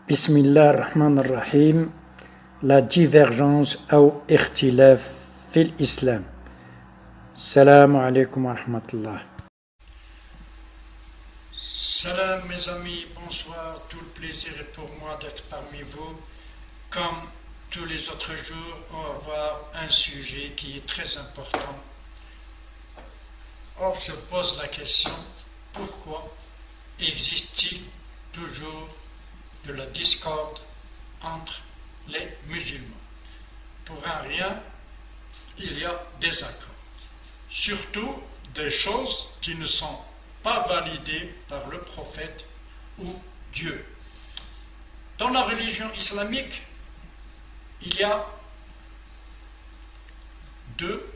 Bismillah ar-Rahman ar-Rahim, la divergence ou ikhtilaf fil islam. Salam alaikum wa rahmatullah. Salam mes amis, bonsoir, tout le plaisir est pour moi d'être parmi vous. Comme tous les autres jours, on va voir un sujet qui est très important. On se pose la question, pourquoi existe-t-il toujours de la discorde entre les musulmans? Pour un rien, il y a des accords. Surtout des choses qui ne sont pas validées par le prophète ou Dieu. Dans la religion islamique, il y a deux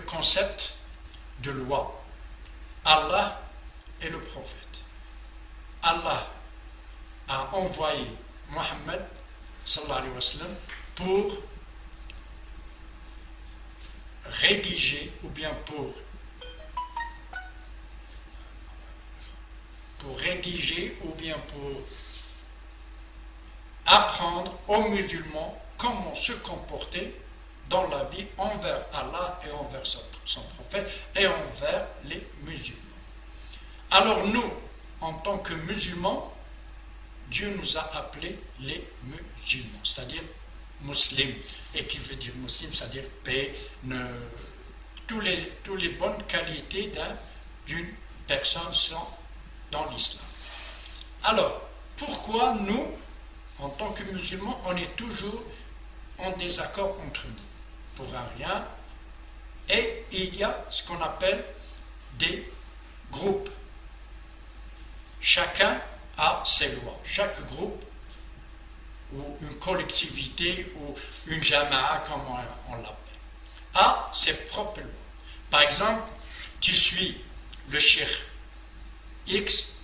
concepts de loi. Allah et le prophète. Allah a envoyé Mohammed sallallahu alayhi wa sallam pour rédiger ou bien pour rédiger ou bien pour apprendre aux musulmans comment se comporter dans la vie envers Allah et envers son prophète et envers les musulmans. Alors nous, en tant que musulmans, Dieu nous a appelés les musulmans, c'est-à-dire musulmans, et qui veut dire musulman, c'est-à-dire paix, toutes les bonnes qualités d'une personne sont dans l'islam. Alors, pourquoi nous, en tant que musulmans, on est toujours en désaccord entre nous? Pour un rien. Et il y a ce qu'on appelle des groupes. Chacun a ses lois. Chaque groupe, ou une collectivité, ou une jama'a, comme on l'appelle, a ses propres lois. Par exemple, tu suis le cheikh X,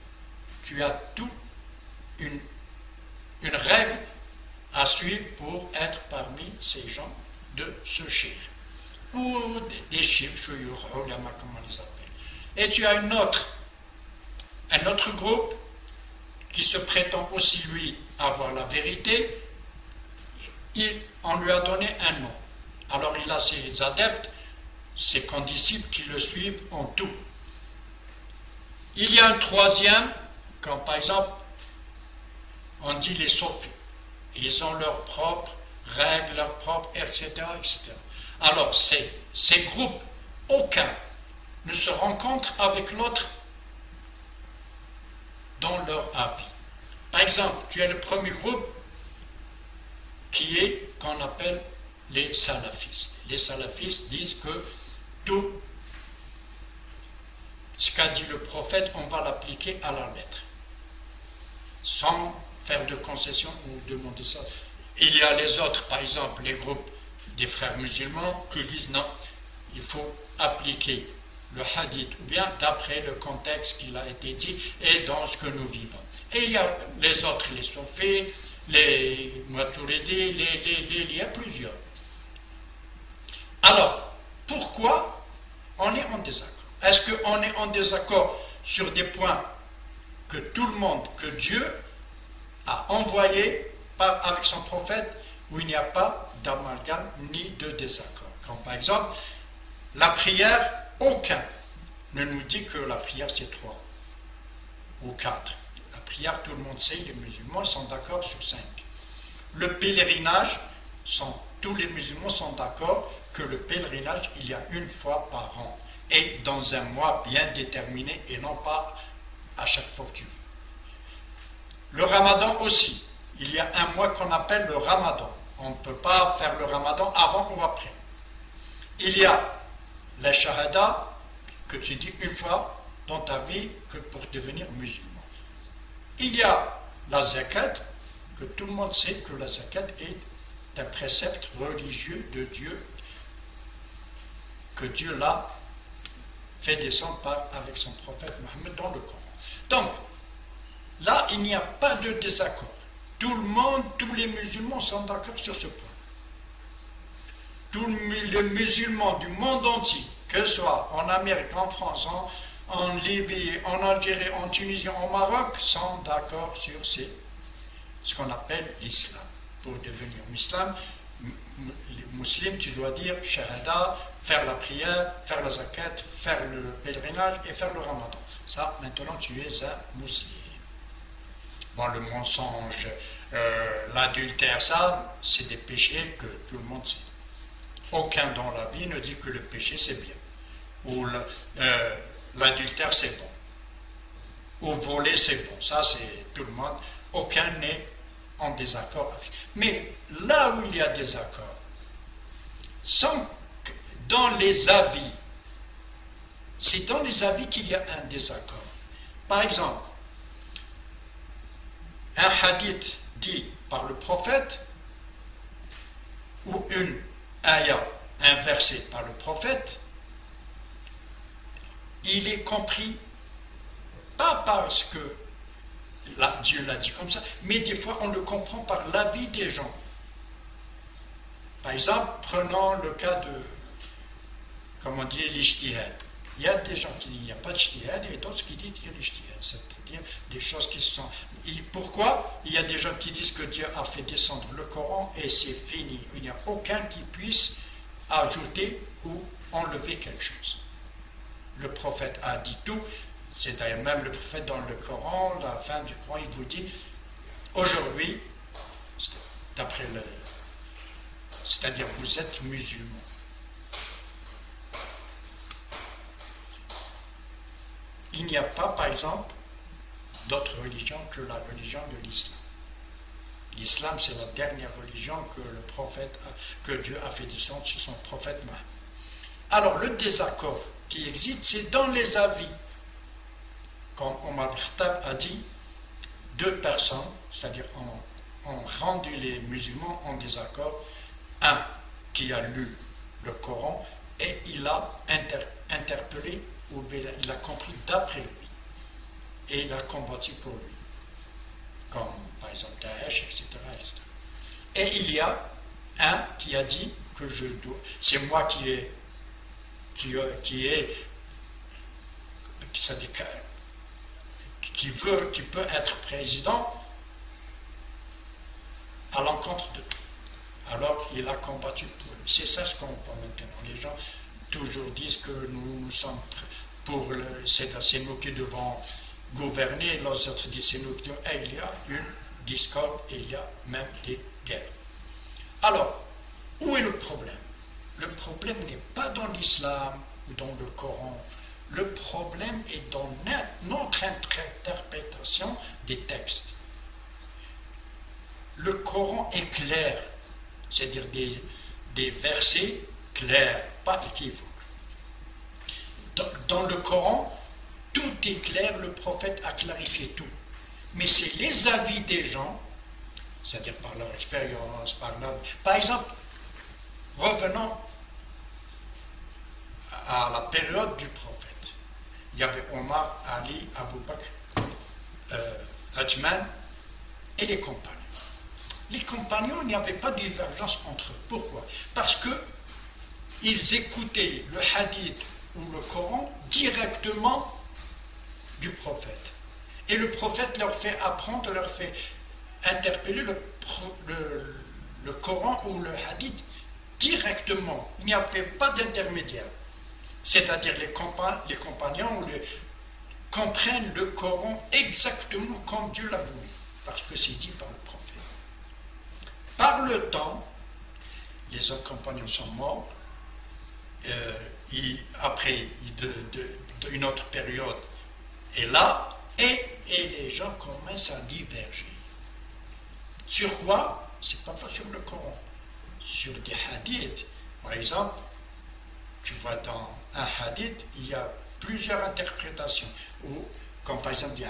tu as toute une règle à suivre pour être parmi ces gens de ce cheikh. Ou des cheikhs, ulama, comme on les appelle. Et tu as un autre groupe qui se prétend aussi, lui, avoir la vérité. On lui a donné un nom. Alors il a ses adeptes, ses condisciples qui le suivent en tout. Il y a un troisième, comme par exemple, on dit les sophies. Ils ont leurs propres règles, leurs propres, etc., etc. Alors, ces groupes, aucun ne se rencontre avec l'autre dans leur avis. Par exemple, tu as le premier groupe qui est, qu'on appelle les salafistes. Les salafistes disent que tout ce qu'a dit le prophète, on va l'appliquer à la lettre, sans faire de concessions ou demander ça. Il y a les autres, par exemple, les groupes des frères musulmans qui disent non, il faut appliquer le hadith, ou bien d'après le contexte qu'il a été dit et dans ce que nous vivons. Et il y a les autres, les soufis, les maturidis, il y a plusieurs. Alors, pourquoi on est en désaccord? Est-ce qu'on est en désaccord sur des points que tout le monde, que Dieu a envoyé avec son prophète, où il n'y a pas d'amalgame ni de désaccord? Comme par exemple, la prière, aucun ne nous dit que la prière c'est 3 ou 4. La prière, tout le monde sait, les musulmans sont d'accord sur 5. Le pèlerinage, tous les musulmans sont d'accord que le pèlerinage, il y a une fois par an et dans un mois bien déterminé et non pas à chaque fois que tu veux. Le ramadan aussi, il y a un mois qu'on appelle le ramadan. On ne peut pas faire le ramadan avant ou après. Il y a la shahada que tu dis une fois dans ta vie que pour devenir musulman. Il y a la zakat, que tout le monde sait que la zakat est un précepte religieux de Dieu, que Dieu l'a fait descendre avec son prophète Mohammed dans le Coran. Donc, là, il n'y a pas de désaccord. Tout le monde, tous les musulmans sont d'accord sur ce point. Tous les musulmans du monde entier, que ce soit en Amérique, en France, en Libye, en Algérie, en Tunisie, en Maroc sont d'accord sur ce qu'on appelle l'islam. Pour devenir musulman, tu dois dire shahada, faire la prière, faire la zakat, faire le pèlerinage et faire le ramadan. Ça, maintenant, tu es un musulman. Bon, le mensonge, l'adultère, ça, c'est des péchés que tout le monde sait. Aucun dans la vie ne dit que le péché, c'est bien. Ou l'adultère, c'est bon. Ou voler, c'est bon. Ça, c'est tout le monde. Aucun n'est en désaccord avec. Mais là où il y a des accords, sont dans les avis. C'est dans les avis qu'il y a un désaccord. Par exemple, un hadith dit par le prophète ou une ayah, un verset par le prophète, il est compris pas parce que là, Dieu l'a dit comme ça, mais des fois on le comprend par l'avis des gens. Par exemple, prenons le cas de, comment dire, l'ijtihad. Il y a des gens qui disent qu'il n'y a pas d'ijtihad et d'autres qui disent qu'il y a l'ijtihad, c'est-à-dire des choses qui sont... Pourquoi il y a des gens qui disent que Dieu a fait descendre le Coran et c'est fini. Il n'y a aucun qui puisse ajouter ou enlever quelque chose. Le prophète a dit tout, c'est d'ailleurs même le prophète dans le Coran, la fin du Coran, il vous dit, aujourd'hui, d'après le... C'est-à-dire vous êtes musulmans. Il n'y a pas, par exemple, d'autre religion que la religion de l'islam. L'islam, c'est la dernière religion que Dieu a fait descendre sur son prophète Mohammed. Alors, le désaccord qui existe, c'est dans les avis. Comme Omar Khattab a dit, deux personnes, c'est-à-dire ont rendu les musulmans en désaccord. Un qui a lu le Coran et il a interpellé ou il a compris d'après lui et il a combattu pour lui, comme par exemple Daesh, etc., etc. Et il y a un qui a dit que c'est moi qui peut être président à l'encontre de tout. Alors il a combattu pour lui. C'est ça ce qu'on voit maintenant. Les gens toujours disent que nous sommes pour c'est nous qui devons gouverner, les autres disent c'est nous qui devons. Et il y a une discorde et il y a même des guerres. Alors, où est le problème? Le problème n'est pas dans l'islam ou dans le Coran. Le problème est dans notre interprétation des textes. Le Coran est clair, c'est-à-dire des versets clairs, pas équivoques. Dans le Coran, tout est clair, le prophète a clarifié tout. Mais c'est les avis des gens, c'est-à-dire par leur expérience, par exemple, revenons à la période du prophète. Il y avait Omar, Ali, Abu Bakr, Uthman et les compagnons. Les compagnons, il n'y avait pas de divergence entre eux. Pourquoi? Parce qu'ils écoutaient le hadith ou le Coran directement du prophète. Et le prophète leur fait apprendre, leur fait interpeller le Coran ou le hadith directement. Il n'y avait pas d'intermédiaire. C'est-à-dire les compagnons comprennent le Coran exactement comme Dieu l'a voulu, parce que c'est dit par le prophète. Par le temps, les autres compagnons sont morts, après une autre période est là, et les gens commencent à diverger. Sur quoi? C'est pas sur le Coran, sur des hadiths. Par exemple, tu vois dans un hadith, il y a plusieurs interprétations, ou comme par exemple,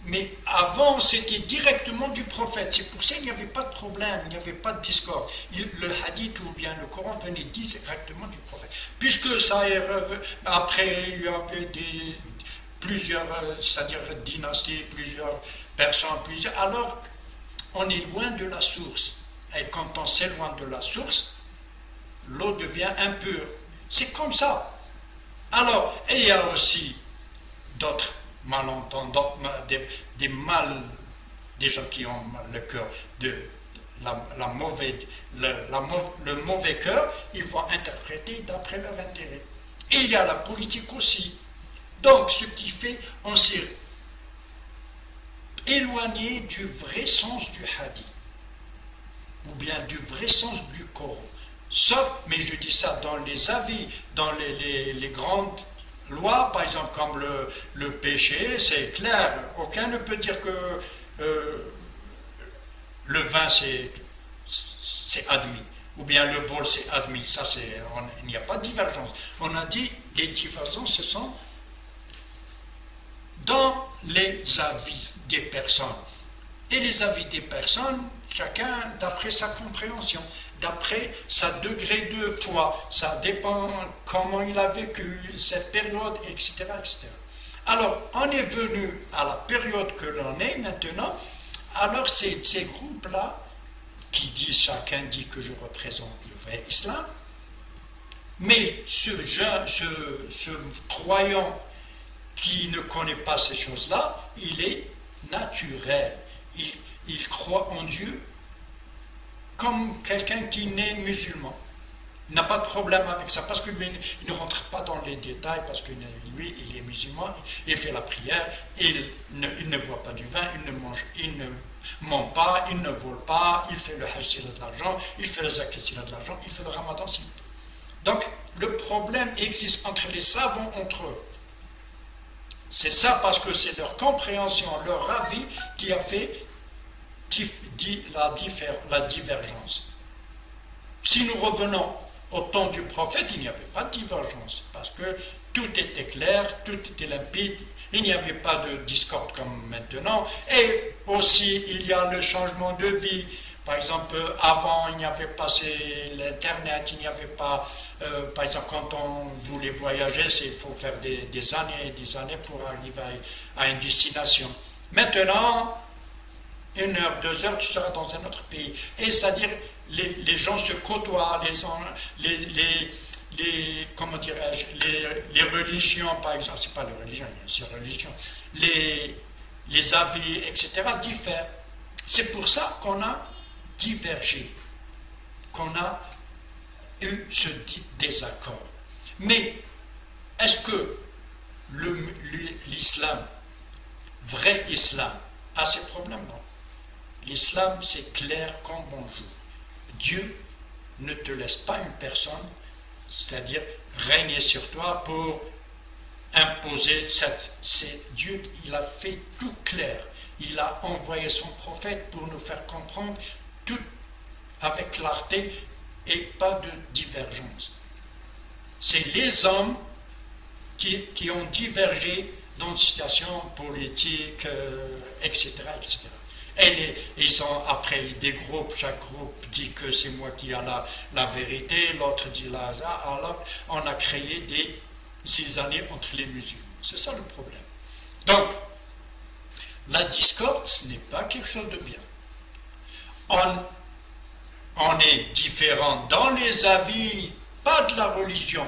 mais avant, c'était directement du prophète. C'est pour ça qu'il n'y avait pas de problème, il n'y avait pas de discorde. Le hadith ou bien le Coran venait directement du prophète. Puisque ça est après, il y avait plusieurs, c'est-à-dire dynasties, plusieurs personnes, alors on est loin de la source. Et quand on s'éloigne de la source, l'eau devient impure. C'est comme ça. Alors, et il y a aussi d'autres malentendants, des gens qui ont le cœur de le mauvais cœur, ils vont interpréter d'après leur intérêt. Et il y a la politique aussi. Donc, ce qui fait, on s'est éloigné du vrai sens du hadith, ou bien du vrai sens du Coran. Sauf, mais je dis ça dans les avis, dans les grandes lois, par exemple comme le péché, c'est clair, aucun ne peut dire que le vin c'est admis, ou bien le vol c'est admis, ça il n'y a pas de divergence. On a dit les divergences ce sont dans les avis des personnes. Et les avis des personnes, chacun d'après sa compréhension, d'après sa degré de foi, ça dépend comment il a vécu cette période, etc., etc. Alors, on est venu à la période que l'on est maintenant. Alors, ces groupes-là, qui disent, chacun dit que je représente le vrai islam, mais ce croyant qui ne connaît pas ces choses-là, il est naturel. Il croit en Dieu comme quelqu'un qui n'est musulman. Il n'a pas de problème avec ça, parce qu'il ne rentre pas dans les détails, parce que lui, il est musulman, il fait la prière, il ne boit pas du vin, il ne ment pas, il ne vole pas, il fait le hajj s'il a de l'argent, il fait le zakat s'il a de l'argent, il fait le ramadan s'il peut. Donc, le problème existe entre les savants, entre eux. C'est ça parce que c'est leur compréhension, leur avis qui a fait la divergence. Si nous revenons au temps du prophète, il n'y avait pas de divergence parce que tout était clair, tout était limpide, il n'y avait pas de discorde comme maintenant. Et aussi, il y a le changement de vie. Par exemple, avant, il n'y avait pas l'Internet, il n'y avait pas, par exemple, quand on voulait voyager, il faut faire des années et des années pour arriver à une destination. Maintenant, 1 heure, 2 heures, tu seras dans un autre pays. Et c'est-à-dire, les gens se côtoient, comment dirais-je, les religions, par exemple, c'est pas les religions, il y a ces religions, les avis, etc., diffèrent. C'est pour ça qu'on a divergé, qu'on a eu ce désaccord. Mais est-ce que l'islam, vrai islam, a ces problèmes? Non. L'islam, c'est clair comme bonjour. Dieu ne te laisse pas une personne, c'est-à-dire régner sur toi pour imposer Dieu, il a fait tout clair. Il a envoyé son prophète pour nous faire comprendre tout avec clarté et pas de divergence. C'est les hommes qui ont divergé dans une situation politique, etc., etc. Et ils ont, après des groupes, chaque groupe dit que c'est moi qui ai la vérité, l'autre dit la hasard. Alors on a créé des zizanies entre les musulmans. C'est ça le problème. Donc, la discorde, ce n'est pas quelque chose de bien. On est différent dans les avis, pas de la religion,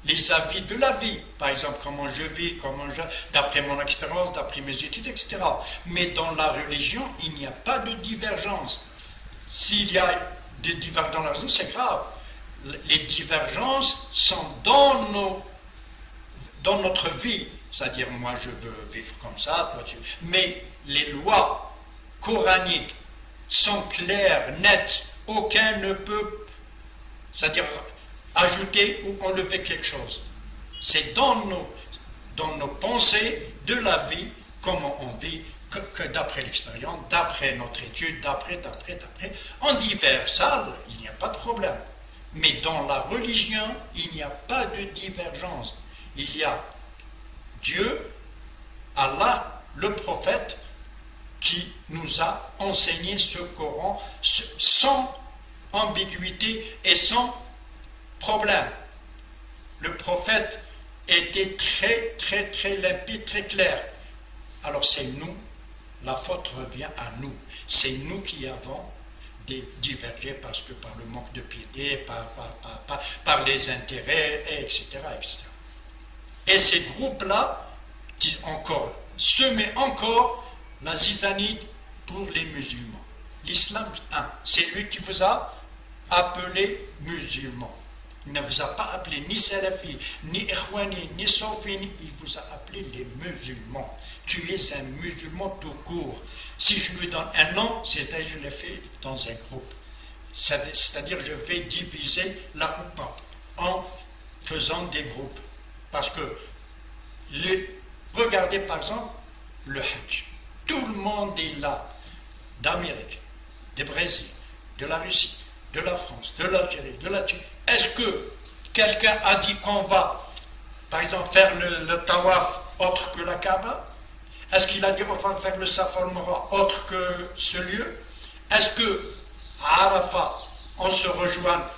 les avis de la vie. Par exemple, comment je vis, d'après mon expérience, d'après mes études, etc. Mais dans la religion, il n'y a pas de divergence. S'il y a des divergences dans la religion, c'est grave. Les divergences sont dans notre vie. C'est-à-dire, moi, je veux vivre comme ça, toi, mais les lois coraniques sont claires, nettes. Aucun ne peut, c'est-à-dire, ajouter ou enlever quelque chose. C'est dans nos pensées de la vie, comment on vit, que d'après l'expérience, d'après notre étude, d'après. En divers, ça, il n'y a pas de problème. Mais dans la religion, il n'y a pas de divergence. Il y a Dieu, Allah, le prophète, qui nous a enseigné ce Coran sans ambiguïté et sans problème. Le prophète était très limpide, très clair. Alors c'est nous, la faute revient à nous. C'est nous qui avons divergé parce que par le manque de piété, par les intérêts, etc., etc. Et ces groupes-là, qui encore semaient encore la zizanide pour les musulmans. L'islam, c'est lui qui vous a appelé musulmans. Il ne vous a pas appelé ni Salafi, ni Ikhwani, ni Sofini, il vous a appelé les musulmans. Tu es un musulman tout court. Si je lui donne un nom, c'est-à-dire je l'ai fait dans un groupe. C'est-à-dire je vais diviser la Ummah en faisant des groupes. Parce que, regardez par exemple le Hajj. Tout le monde est là, d'Amérique, du Brésil, de la Russie, de la France, de l'Algérie, de la Tunisie. Est-ce que quelqu'un a dit qu'on va, par exemple, faire le tawaf autre que la Kaaba? Est-ce qu'il a dit qu'on va faire le Safa al-Marwa autre que ce lieu? Est-ce que à Arafat, on se rejoint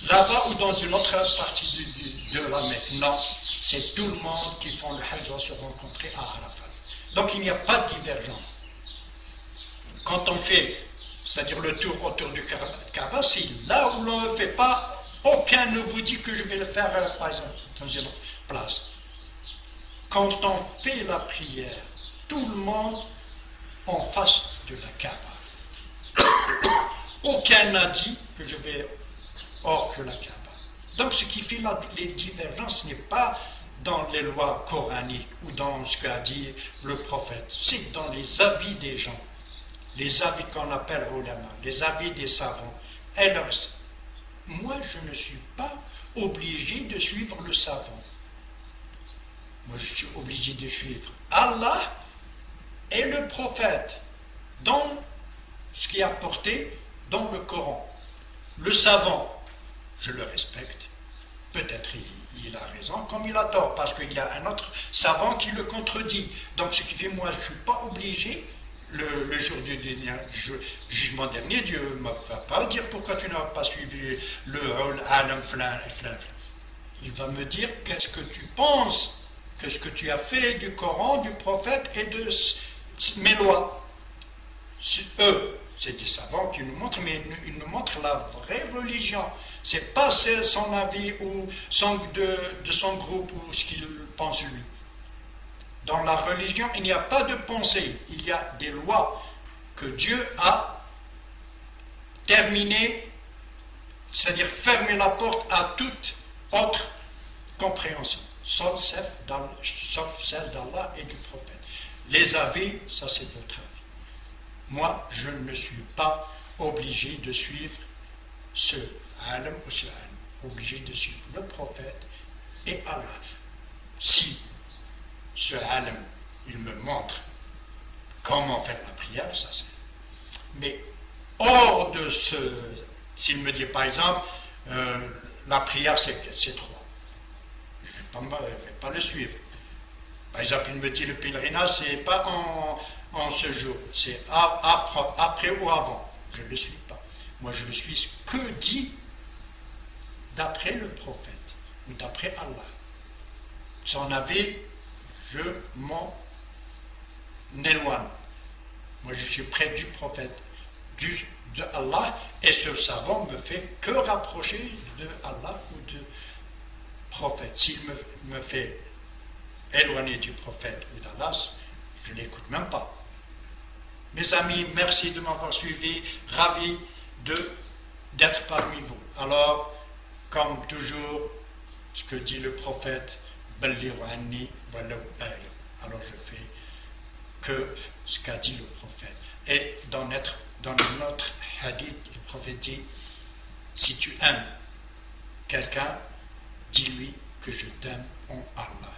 là-bas ou dans une autre partie de la Mecque? Non, c'est tout le monde qui font le Hajj doit se rencontrer à Arafat. Donc il n'y a pas de divergence. Quand on fait, c'est-à-dire le tour autour du Kaaba, c'est là où l'on ne le fait pas. Aucun ne vous dit que je vais le faire, par exemple, dans une autre place. Quand on fait la prière, tout le monde en face de la Kaaba. Aucun n'a dit que je vais hors que la Kaaba. Donc ce qui fait les divergences n'est pas dans les lois coraniques ou dans ce qu'a dit le prophète, c'est dans les avis des gens, les avis qu'on appelle ulama, les avis des savants. Alors, moi je ne suis pas obligé de suivre le savant. Moi je suis obligé de suivre Allah et le prophète dans ce qui est apporté dans le Coran. Le savant, je le respecte. Peut-être il a raison, comme il a tort, parce qu'il y a un autre savant qui le contredit. Donc ce qui fait, moi, je ne suis pas obligé, le jour du jugement dernier, Dieu ne va pas dire pourquoi tu n'as pas suivi le alam flan et flan. Il va me dire qu'est-ce que tu penses, que ce que tu as fait du Coran, du prophète et de mes lois. Eux, c'est des savants qui nous montrent, mais ils nous montrent la vraie religion. C'est pas son avis ou de son groupe ou ce qu'il pense lui. Dans la religion, il n'y a pas de pensée, il y a des lois que Dieu a terminées, c'est-à-dire fermé la porte à toute autre compréhension, sauf celle d'Allah et du prophète. Les avis, ça c'est votre avis. Moi, je ne suis pas obligé de suivre ce alam ou ce alam, obligé de suivre le prophète et Allah. Si ce alam, il me montre comment faire la prière, ça c'est. Mais hors de ce, s'il me dit par exemple, la prière c'est 3, je ne vais pas le suivre. Par exemple, il me dit le pèlerinage, c'est pas en ce jour, c'est après ou avant. Je ne le suis pas. Moi, je le suis ce que dit d'après le prophète ou d'après Allah. Son avis, je m'en éloigne. Moi, je suis près du prophète, de Allah, et ce savant me fait que rapprocher de Allah ou de prophète. S'il me fait éloigner du prophète ou d'Allah, je ne l'écoute même pas. Mes amis, merci de m'avoir suivi, ravi d'être parmi vous. Alors, comme toujours, ce que dit le prophète, alors je fais que ce qu'a dit le prophète. Et dans notre hadith, le prophète dit, si tu aimes quelqu'un, dis-lui que je t'aime en Allah.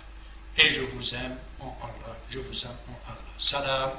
Et je vous aime en Allah. Je vous aime en Allah. Salam.